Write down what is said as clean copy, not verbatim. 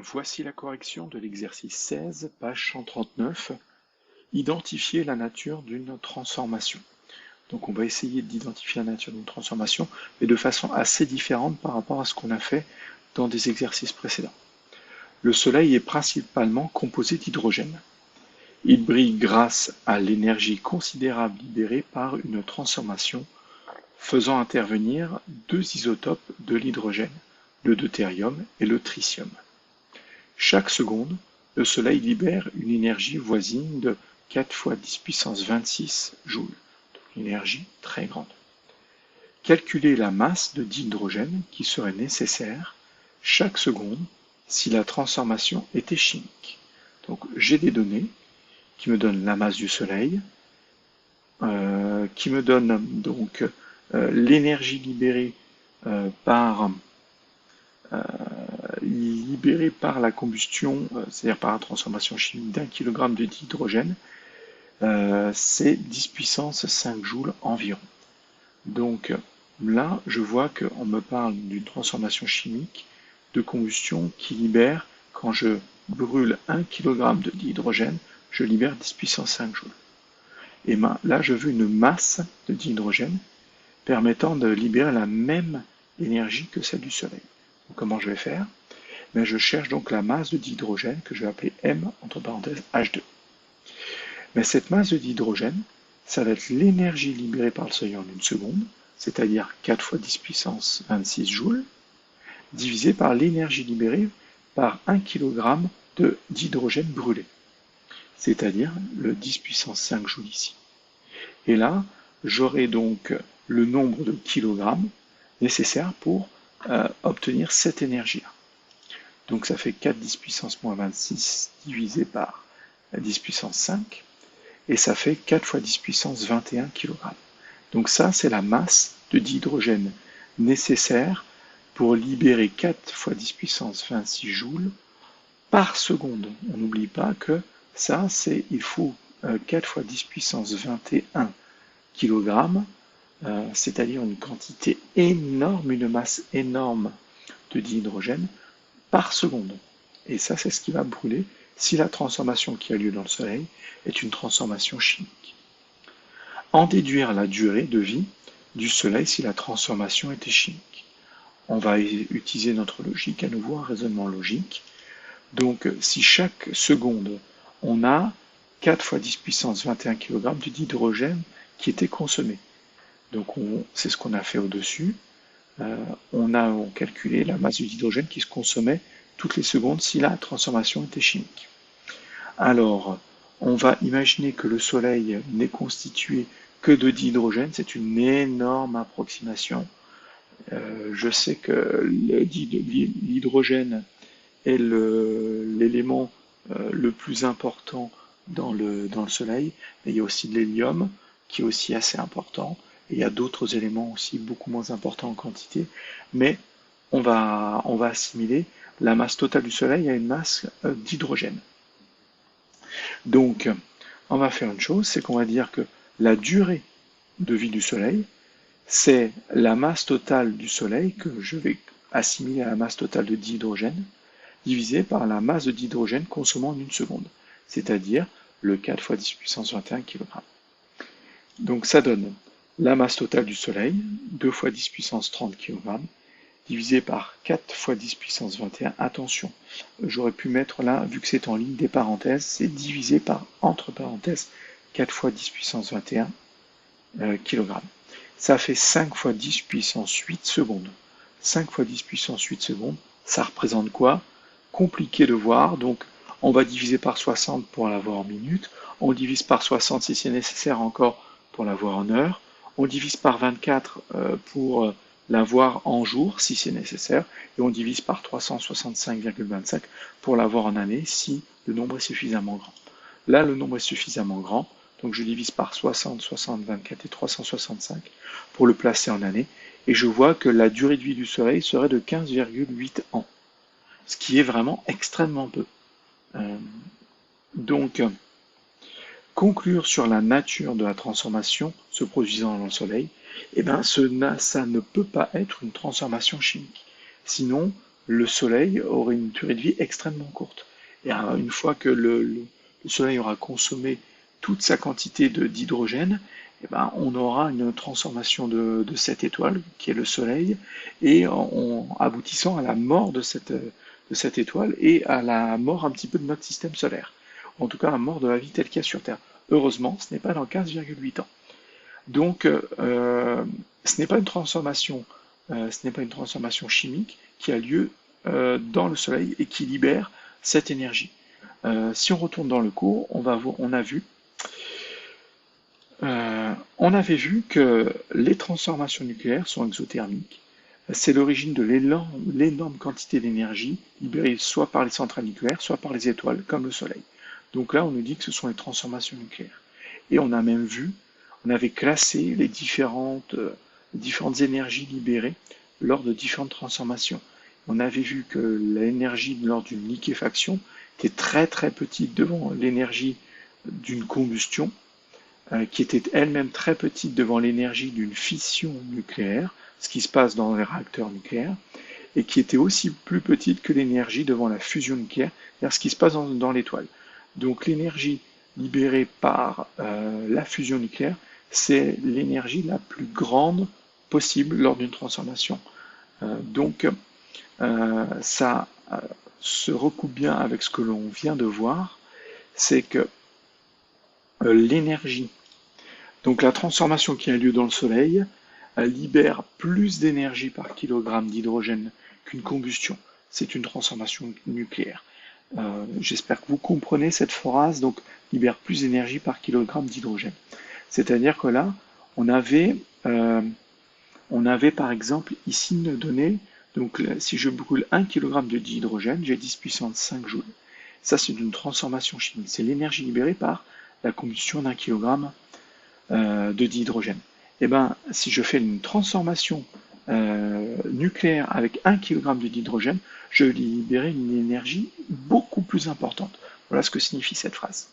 Voici la correction de l'exercice 16, page 139. Identifier la nature d'une transformation. Donc on va essayer d'identifier la nature d'une transformation, mais de façon assez différente par rapport à ce qu'on a fait dans des exercices précédents. Le Soleil est principalement composé d'hydrogène. Il brille grâce à l'énergie considérable libérée par une transformation faisant intervenir deux isotopes de l'hydrogène, le deutérium et le tritium. Chaque seconde, le Soleil libère une énergie voisine de 4 fois 10 puissance 26 joules, donc une énergie très grande. Calculez la masse de d'hydrogène qui serait nécessaire chaque seconde si la transformation était chimique. Donc j'ai des données qui me donnent la masse du Soleil, qui me donnent donc l'énergie libérée par la combustion, c'est-à-dire par la transformation chimique d'un kilogramme de d'hydrogène, c'est 10 puissance 5 joules environ. Donc là, je vois qu'on me parle d'une transformation chimique de combustion qui libère, quand je brûle 1 kg de d'hydrogène, je libère 10 puissance 5 joules. Et là, je veux une masse de d'hydrogène permettant de libérer la même énergie que celle du Soleil. Donc, comment je vais faire? Je cherche donc la masse de d'hydrogène que je vais appeler M, entre parenthèses, H2. Mais cette masse de d'hydrogène, ça va être l'énergie libérée par le Soleil en une seconde, c'est-à-dire 4 fois 10 puissance 26 joules, divisé par l'énergie libérée par 1 kg d'hydrogène brûlé, c'est-à-dire le 10 puissance 5 joules ici. Et là, j'aurai donc le nombre de kilogrammes nécessaires pour obtenir cette énergie-là. Donc ça fait 4 10 puissance moins 26 divisé par 10 puissance 5, et ça fait 4 fois 10 puissance 21 kg. Donc ça, c'est la masse de d'hydrogène nécessaire pour libérer 4 fois 10 puissance 26 joules par seconde. On n'oublie pas que ça, il faut 4 fois 10 puissance 21 kg, c'est-à-dire une quantité énorme, une masse énorme de d'hydrogène par seconde. Et ça, c'est ce qui va brûler si la transformation qui a lieu dans le Soleil est une transformation chimique. En déduire la durée de vie du Soleil si la transformation était chimique. On va utiliser notre logique, à nouveau un raisonnement logique. Donc, si chaque seconde, on a 4 fois 10 puissance 21 kg d'hydrogène qui était consommé. Donc, c'est ce qu'on a fait au-dessus. On a calculé la masse d'hydrogène qui se consommait toutes les secondes si la transformation était chimique. Alors, on va imaginer que le Soleil n'est constitué que de d'hydrogène. C'est une énorme approximation. Je sais que l'hydrogène est l'élément le plus important dans le Soleil. Et il y a aussi de l'hélium qui est aussi assez important. Et il y a d'autres éléments aussi beaucoup moins importants en quantité. Mais on va assimiler la masse totale du Soleil à une masse d'hydrogène. Donc, on va faire une chose, c'est qu'on va dire que la durée de vie du Soleil, c'est la masse totale du Soleil que je vais assimiler à la masse totale de d'hydrogène, divisé par la masse de d'hydrogène consommée en une seconde, c'est-à-dire le 4 fois 10 puissance 21 kg. Donc ça donne la masse totale du Soleil, 2 fois 10 puissance 30 kg, divisé par 4 fois 10 puissance 21. Attention, j'aurais pu mettre là, vu que c'est en ligne des parenthèses, c'est divisé par, entre parenthèses, 4 fois 10 puissance 21 kg. Ça fait 5 fois 10 puissance 8 secondes. 5 fois 10 puissance 8 secondes, ça représente quoi? Compliqué de voir, donc on va diviser par 60 pour l'avoir en minutes, on divise par 60 si c'est nécessaire encore pour l'avoir en heures, on divise par 24 pour l'avoir en jours si c'est nécessaire, et on divise par 365,25 pour l'avoir en année si le nombre est suffisamment grand. Là, le nombre est suffisamment grand, donc je divise par 60, 60, 24 et 365 pour le placer en année, et je vois que la durée de vie du Soleil serait de 15,8 ans, ce qui est vraiment extrêmement peu. Donc, conclure sur la nature de la transformation se produisant dans le Soleil, ça ne peut pas être une transformation chimique. Sinon, le Soleil aurait une durée de vie extrêmement courte. Et une fois que le Soleil aura consommé toute sa quantité d'hydrogène, eh ben, on aura une transformation de cette étoile, qui est le Soleil, et aboutissant à la mort de cette étoile et à la mort un petit peu de notre système solaire. En tout cas, la mort de la vie telle qu'il y a sur Terre. Heureusement, ce n'est pas dans 15,8 ans. Donc, ce n'est pas une transformation, ce n'est pas une transformation chimique qui a lieu dans le Soleil et qui libère cette énergie. Si on retourne dans le cours, on avait vu que les transformations nucléaires sont exothermiques. C'est l'origine de l'énorme quantité d'énergie libérée soit par les centrales nucléaires, soit par les étoiles, comme le Soleil. Donc là, on nous dit que ce sont les transformations nucléaires. Et on a même vu, on avait classé les différentes énergies libérées lors de différentes transformations. On avait vu que l'énergie lors d'une liquéfaction était très très petite devant l'énergie d'une combustion, qui était elle-même très petite devant l'énergie d'une fission nucléaire, ce qui se passe dans les réacteurs nucléaires, et qui était aussi plus petite que l'énergie devant la fusion nucléaire, c'est-à-dire ce qui se passe dans l'étoile. Donc l'énergie libérée par la fusion nucléaire, c'est l'énergie la plus grande possible lors d'une transformation. Donc ça se recoupe bien avec ce que l'on vient de voir, c'est que l'énergie, donc la transformation qui a lieu dans le Soleil, libère plus d'énergie par kilogramme d'hydrogène qu'une combustion. C'est une transformation nucléaire. J'espère que vous comprenez cette phrase, donc libère plus d'énergie par kilogramme d'hydrogène. C'est-à-dire que là, on avait par exemple ici une donnée, donc si je brûle 1 kg de dihydrogène, j'ai 10 puissance 5 joules. Ça, c'est une transformation chimique. C'est l'énergie libérée par la combustion d'un kilogramme de dihydrogène. Et bien, si je fais une transformation nucléaire avec 1 kg de dihydrogène, je vais libérer une énergie beaucoup plus importante. Voilà ce que signifie cette phrase.